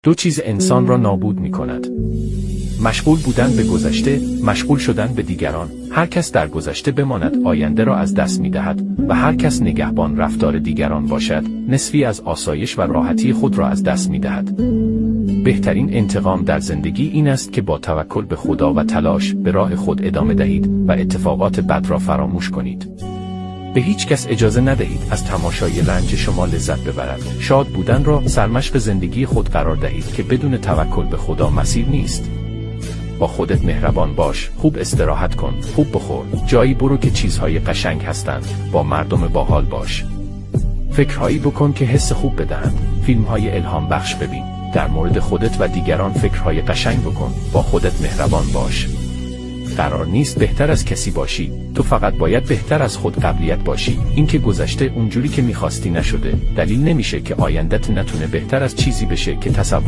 دو چیز انسان را نابود می‌کند. مشغول بودن به گذشته، مشغول شدن به دیگران. هر کس در گذشته بماند آینده را از دست می‌دهد و هر کس نگهبان رفتار دیگران باشد، نصفی از آسایش و راحتی خود را از دست می‌دهد. بهترین انتقام در زندگی این است که با توکل به خدا و تلاش به راه خود ادامه دهید و اتفاقات بد را فراموش کنید. به هیچ کس اجازه ندهید از تماشای رنج شما لذت ببرد. شاد بودن را سرمشق زندگی خود قرار دهید که بدون توکل به خدا مسیر نیست. با خودت مهربان باش، خوب استراحت کن، خوب بخور، جایی برو که چیزهای قشنگ هستند، با مردم باحال باش. فکرهایی بکن که حس خوب بدهند، فیلمهای الهام بخش ببین، در مورد خودت و دیگران فکرهای قشنگ بکن، با خودت مهربان باش. قرار نیست بهتر از کسی باشی، تو فقط باید بهتر از خود قبلیت باشی. اینکه گذشته اونجوری که میخواستی نشده، دلیل نمیشه که آیندت نتونه بهتر از چیزی بشه که تصور